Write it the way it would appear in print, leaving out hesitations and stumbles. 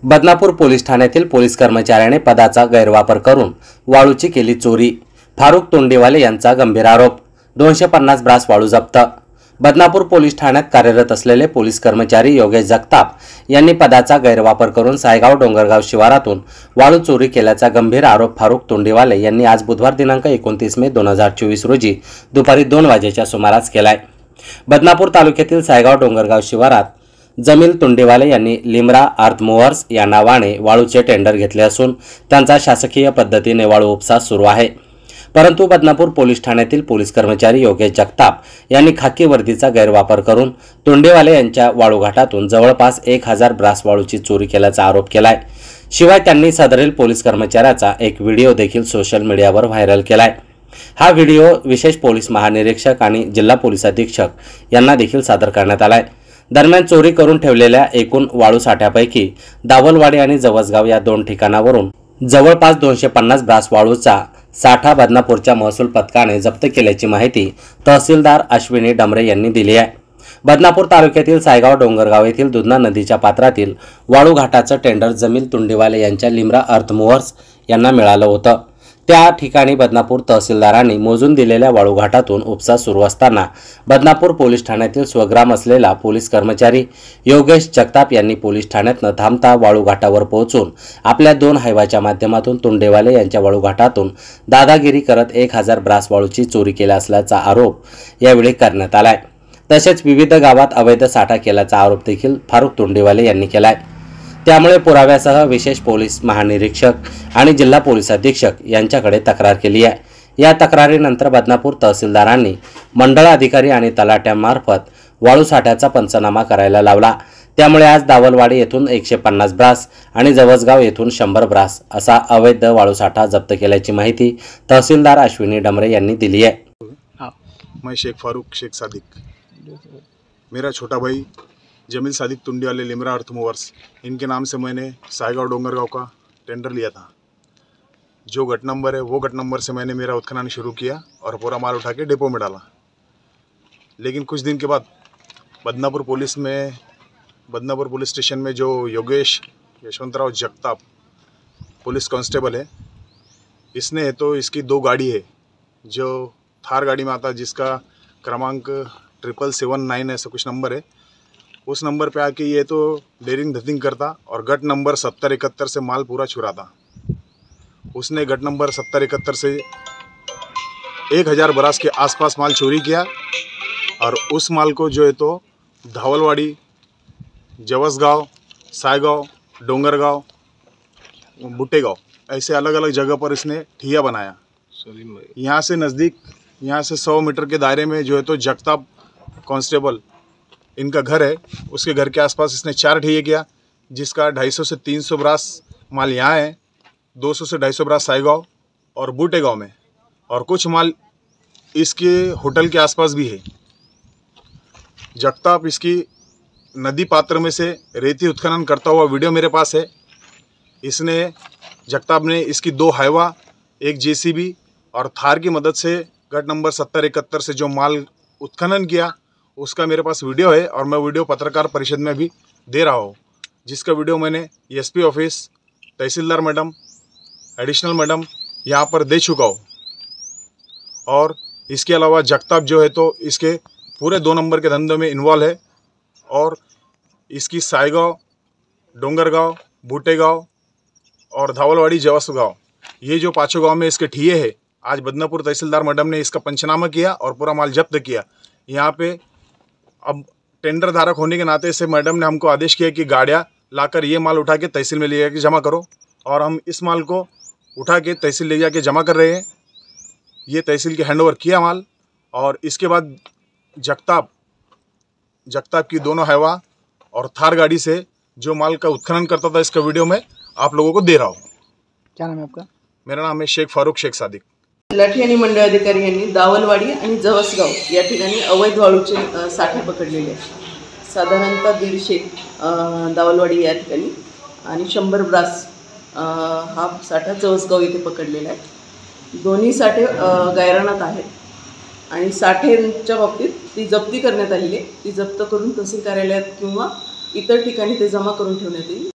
Badnapur police ठाण्यातील police कर्मचाऱ्याने पदाचा गैरवापर करून वाळूची केली चोरी। फारुक तोंडीवाले यांचा गंभीर आरोप। 250 ब्रास वाळू जप्त। बदनापूर पोलीस ठाण्यात कार्यरत असलेले पोलीस कर्मचारी योगेश जगताप यांनी पदाचा गैरवापर करून सायगाव डोंगरगाव शिवारातून वाळू चोरी केल्याचा गंभीर आरोप फारुक तोंडीवाले यांनी आज बुधवार दिनांक 29 मे 2024 रोजी दुपारी 2 वाजेच्या सुमारास केलाय। बदनापूर तालुक्यातील सायगाव डोंगरगाव शिवारात जमील तोंडीवाले यांनी लिमरा अर्थ मूव्हर्स या नावाने वाळूचे टेंडर घेतले असून त्यांचा शासकीय पद्धतीने वाळू उपसा सुरू आहे। परंतु बदनापूर पोलीस ठाण्यातील पोलीस कर्मचारी योगेश जगताप यांनी खाकी वर्दीचा गैरवापर करून तोंडीवाले यांच्या वाळूघाटातून जवळपास 1000 ब्रास वाळूची चोरी केल्याचा आरोप केलाय। शिवाय त्यांनी सदरील पोलीस कर्मचाऱ्याचा एक व्हिडिओ देखील सोशल मीडियावर व्हायरल केलाय। हा व्हिडिओ विशेष पोलीस महानिरीक्षक आणि जिल्हा पोलीस अधीक्षक यांना देखील सादर करण्यात आलाय। दरम्यान चोरी करून ठेवलेल्या एकूण वाळू साठ्यापैकी दावलवाडी आणि जवसगाव या 2 ठिकाणावरून जवळपास 250 ब्रास वाळूचा साठा बदनापूरच्या महसूल पथकाने जप्त केल्याची माहिती तहसीलदार अश्विनी डमरे यांनी दिली आहे। बदनापूर तालुक्यातील सायगाव डोंगरगाव येथील दुधना नदीच्या पात्रातील वाळू घाटाचं टेंडर जमील तोंडीवाले यांच्या लिमरा अर्थ मूव्हर्स यांना मिळालं होतं। त्या ठिकाणी बदनापूर तहसीलदारांनी मोजून दिलेल्या वाळूघाटातून उपसा सुरू असताना बदनापूर पोलीस ठाण्यातील स्वग्राम असलेला पोलीस कर्मचारी योगेश जगताप यांनी पोलीस ठाण्यात न थांबता वाळूघाटावर पोहोचून आपल्या 2 हायवाच्या माध्यमातून तोंडीवाले यांच्या वाळूघाटातून दादागिरी करत 1000 ब्रास वाळूची चोरी केला असल्याचा आरोप यावेळी करण्यात आलाय। तसेच विविध गावात अवैध साठा केल्याचा आरोप देखील फारुक तोंडीवाले यांनी केलाय। त्यामुळे पुराव्यासह विशेष पोलीस महानिरीक्षक आणि जिल्हा पोलीस अधीक्षक यांच्याकडे तक्रार केली आहे। या तक्रारीनंतर बदनापूर तहसीलदारांनी मंडळ अधिकारी आणि तलाट्यांमार्फत वाळू साठ्याचा पंचनामा करायला लावला। त्यामुळे आज दावलवाडी येथून 150 ब्रास आणि जवसगाव येथून 100 ब्रास असा अवैध वाळू साठा जप्त केल्याची माहिती तहसीलदार अश्विनी डमरे यांनी दिली आहे। मैं शेख फारूक शेख सादिक, मेरा छोटा भाई जमील सादिक तोंडीवाले लिमरा अर्थ मूवर्स, इनके नाम से मैंने सायगांव डोंगरगांव का टेंडर लिया था। जो गट नंबर है वो गट नंबर से मैंने मेरा उत्खनन शुरू किया और पूरा माल उठा के डिपो में डाला। लेकिन कुछ दिन के बाद बदनापुर पुलिस स्टेशन में जो योगेश यशवंतराव जगताप पुलिस कांस्टेबल है, इसने तो इसकी 2 गाड़ी है जो थार गाड़ी में आता, जिसका क्रमांक 7779 ऐसा कुछ नंबर है। उस नंबर पे आके ये तो डेरिंग धतिंग करता और गट नंबर 7071 से माल पूरा चुराता। उसने गट नंबर 7071 से 1000 ब्रास के आसपास माल चोरी किया और उस माल को जो है तो धावलवाड़ी, जवसगांव, सायगांव, डोंगरगांव, बुटेगांव ऐसे अलग अलग जगह पर इसने ठिया बनाया। यहाँ से नज़दीक, यहाँ से 100 मीटर के दायरे में जो है तो जगताप कांस्टेबल इनका घर है, उसके घर के आसपास इसने 4 ठिये किया, जिसका 250 से 300 ब्रास माल यहाँ है, 200 से 250 ब्रास सायगांव और बूटेगांव में, और कुछ माल इसके होटल के आसपास भी है। जगताप इसकी नदी पात्र में से रेती उत्खनन करता हुआ वीडियो मेरे पास है। जगताप ने इसकी 2 हाइवा, 1 जेसीबी और थार की मदद से गट नंबर 7071 से जो माल उत्खनन किया उसका मेरे पास वीडियो है और मैं वीडियो पत्रकार परिषद में भी दे रहा हूँ, जिसका वीडियो मैंने एसपी ऑफिस, तहसीलदार मैडम, एडिशनल मैडम यहाँ पर दे चुका हूँ। और इसके अलावा जगताप जो है तो इसके पूरे 2 नंबर के धंधे में इन्वॉल्व है और इसकी सायगांव, डोंगरगांव, बूटेगांव और धावलवाड़ी, जवसगांव ये जो 5 गाँव में इसके ठिये है। आज बदनापुर तहसीलदार मैडम ने इसका पंचनामा किया और पूरा माल जब्त किया। यहाँ पे अब टेंडर धारक होने के नाते से मैडम ने हमको आदेश किया कि गाड़ियाँ लाकर ये माल उठा के तहसील में ले जाके जमा करो, और हम इस माल को उठा के तहसील ले जाके जमा कर रहे हैं। ये तहसील के हैंडओवर किया माल, और इसके बाद जगताप की 2 हाइवा और थार गाड़ी से जो माल का उत्खनन करता था, इसका वीडियो मैं आप लोगों को दे रहा हूँ। क्या नाम है आपका? मेरा नाम है शेख फारूक शेख सादिक। तलाठी आणि मंडळ अधिकारी यांनी दावलवाडी आणि जवसगाव या ठिकाणी अवैध वाळूचे साठे पकडलेले आहेत। साधारणतः 150 दावलवाडी या ठिकाणी आणि 100 ब्रास हा साठा जवसगाव येथे पकडलेला आहे। दोन्ही साठे गायरानात आहेत आणि साठेंच्या बाबतीत ती जप्ती करण्यात आलेली आहे। ती जप्त करून तहसील कार्यालयात किंवा इतर ठिकाणी ते जमा करून ठेवण्यात येईल।